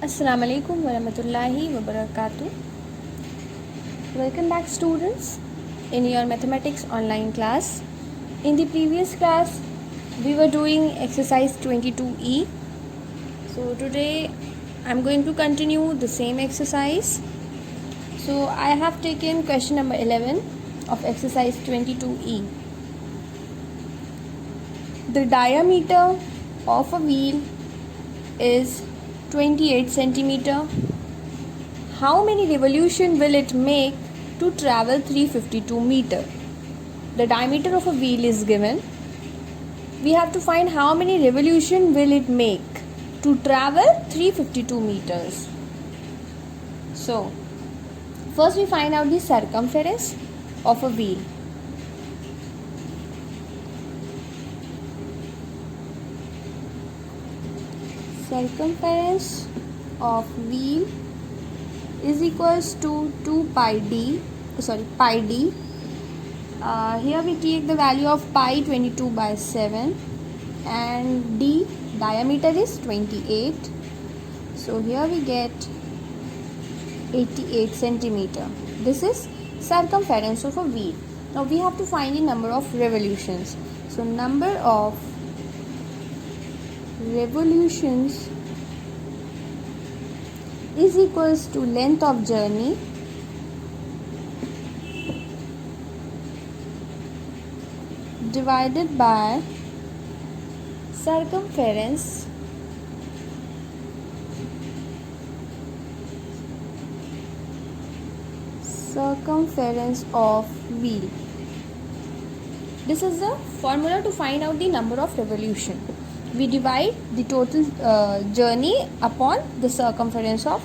Assalamu alaikum warahmatullahi wabarakatuh. Welcome back students in your mathematics online class. In the previous class we were doing exercise 22E. So today I'm going to continue the same exercise. So I have taken question number 11 of exercise 22E. The diameter of a wheel is 28 centimeter. How many revolution will it make to travel 352 meter? The diameter of a wheel is given. We have to find how many revolution will it make to travel 352 meters. So, first we find out the circumference of a wheel. Circumference of wheel is equals to 2 pi d. Here we take the value of pi 22 by 7 and d diameter is 28. So here we get 88 centimeter. This is circumference of a wheel. Now we have to find the number of revolutions. So number of revolutions is equals to length of journey divided by circumference of wheel. This is the formula to find out the number of revolution. We divide the total journey upon the circumference of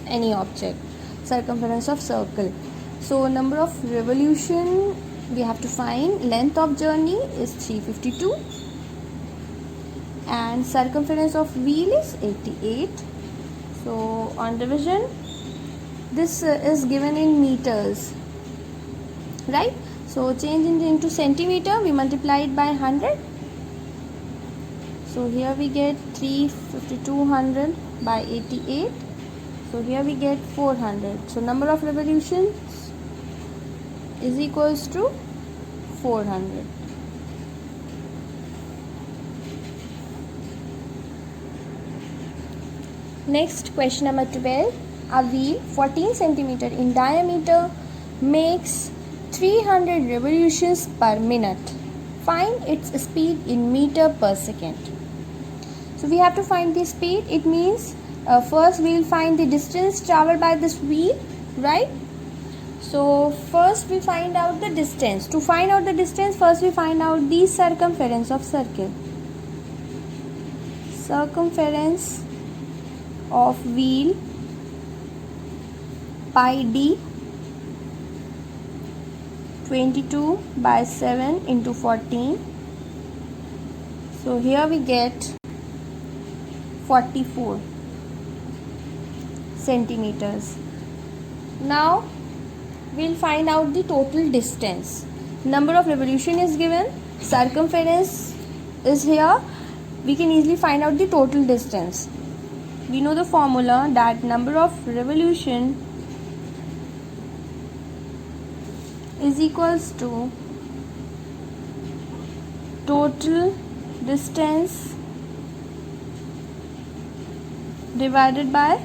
any object, circumference of circle. So number of revolution we have to find. Length of journey is 352 and circumference of wheel is 88. So on division this is given in meters, right? So change it into centimeter, we multiply it by 100. So here we get 352 by 88. So here we get 400. So number of revolutions is equals to 400. Next, question number 12. A wheel 14 centimeter in diameter makes 300 revolutions per minute. Find its speed in meter per second. So we have to find the speed. It means first we will find the distance traveled by this wheel, right? So first we find out the distance. To find out the distance, first we find out the circumference of circle. Circumference of wheel pi d 22 by 7 into 14. So here we get 44 centimeters. Now we'll find out the total distance. Number of revolution is given, circumference is here. We can easily find out the total distance. We know the formula that number of revolution is equals to total distance divided by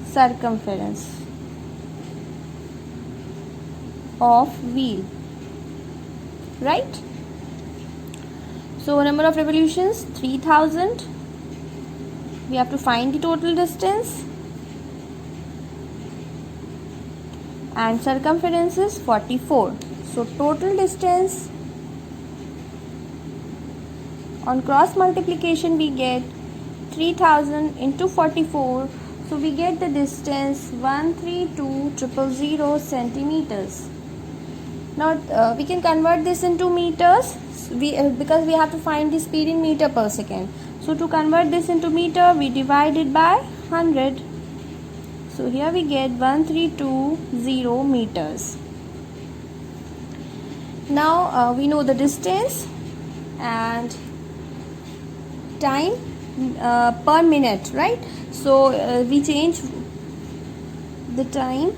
circumference of wheel, right? So number of revolutions 3000. We have to find the total distance and circumference is 44. So total distance on cross multiplication we get 3000 into 44. So we get the distance 132,000 centimeters. Now we can convert this into meters because we have to find the speed in meter per second. So to convert this into meter, we divide it by 100. So here we get 1320 meters. Now we know the distance and time. per minute, right? So we change the time.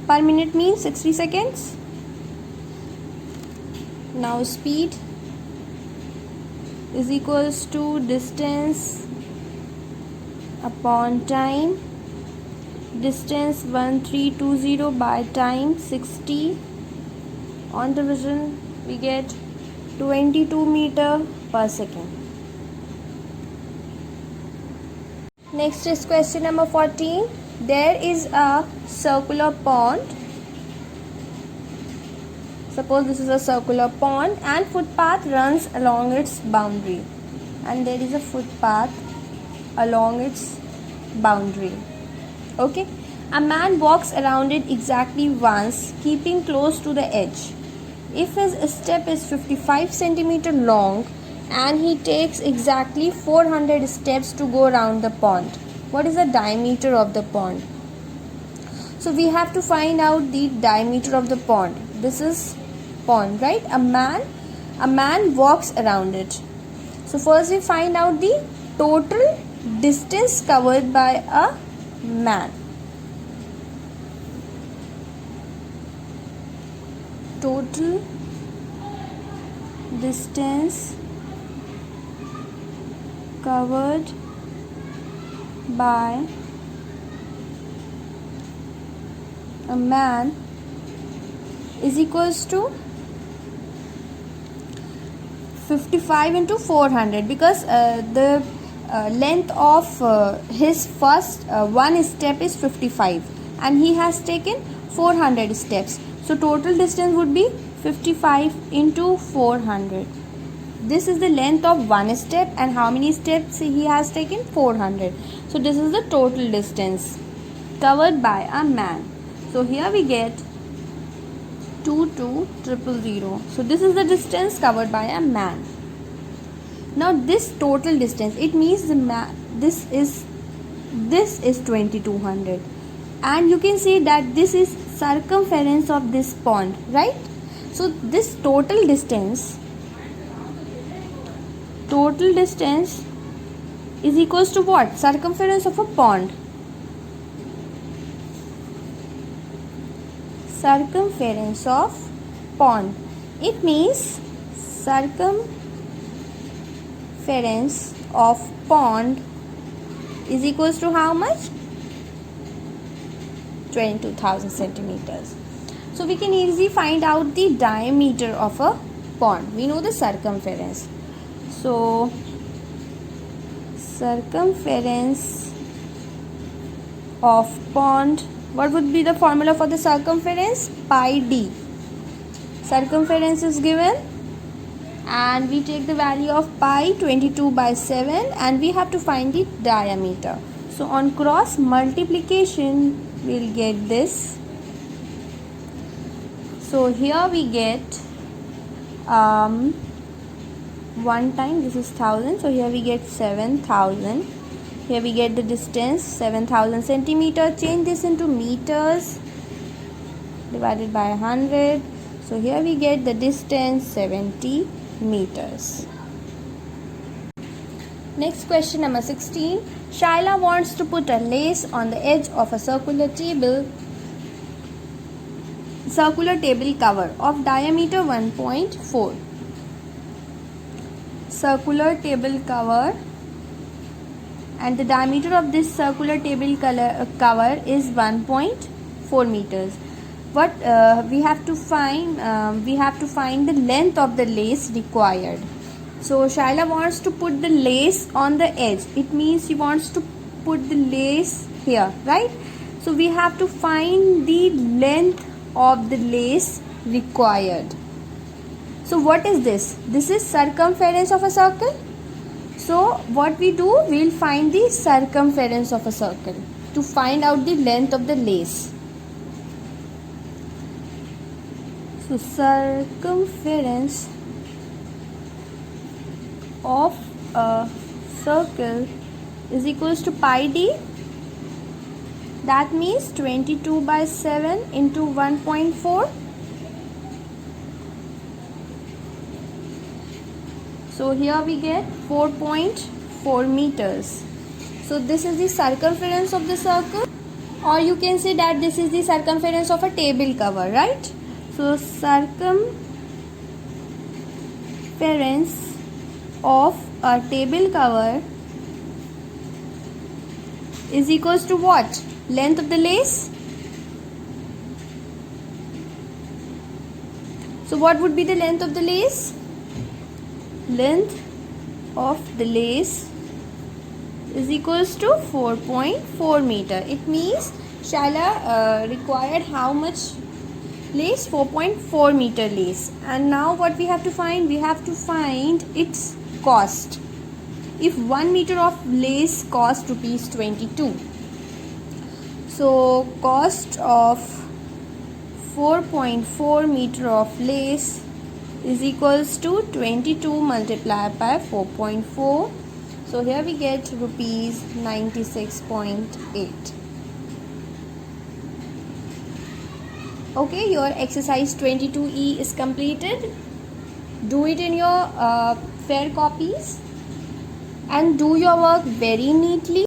Per minute means 60 seconds. Now speed is equals to distance upon time. Distance 1320 by time 60 on division, we get 22 meter per second. Next is question number 14. There is a circular pond. Suppose this is a circular pond and footpath runs along its boundary, and there is a footpath along its boundary. Okay, a man walks around it exactly once, keeping close to the edge. If his step is 55 centimeter long and he takes exactly 400 steps to go around the pond, what is the diameter of the pond? So we have to find out the diameter of the pond. This is pond, right? A man walks around it. So first we find out the total distance covered by a man. Total distance covered by a man is equals to 55 into 400, because the length of his first one step is 55 and he has taken 400 steps. So total distance would be 55 into 400. This is the length of one step and how many steps he has taken? 400. So this is the total distance covered by a man. So here we get 22,000. So this is the distance covered by a man. Now this total distance, it means this is 2200, and you can see that this is circumference of this pond, right? So this total distance is equals to what? Circumference of a pond. Circumference of pond. It means circumference of pond is equals to how much? 22,000 centimeters. So we can easily find out the diameter of a pond. We know the circumference. So circumference of pond, what would be the formula for the circumference? Pi d. Circumference is given and we take the value of pi 22/7 and we have to find the diameter. So on cross multiplication we'll get this. So here we get one time, this is 1000, so here we get 7000. Here we get the distance 7000 centimeter. Change this into meters divided by 100. So here we get the distance 70 meters. Next question number 16. Shaila wants to put a lace on the edge of a circular table cover of diameter 1.4. Circular table cover, and the diameter of this circular table cover is 1.4 meters. What we have to find? We have to find the length of the lace required. So Shaila wants to put the lace on the edge. It means she wants to put the lace here, right? So we have to find the length of the lace required. So what is this? This is circumference of a circle. So what we do, we'll find the circumference of a circle to find out the length of the lace. So circumference of a circle is equals to pi d. That means 22/7 into 1.4. So here we get 4.4 4 meters. So this is the circumference of the circle, or you can say that this is the circumference of a table cover, right? So circumference of a table cover is equals to what? Length of the lace. So what would be the length of the lace? Length of the lace is equals to 4.4 meter. It means Shaila required how much lace? 4.4 meter lace. And now what we have to find? We have to find its cost. If 1 meter of lace cost rupees 22, so cost of 4.4 meter of lace is equals to 22 multiplied by 4.4. So here we get rupees 96.8. Okay, your exercise 22E is completed. Do it in your fair copies and do your work very neatly.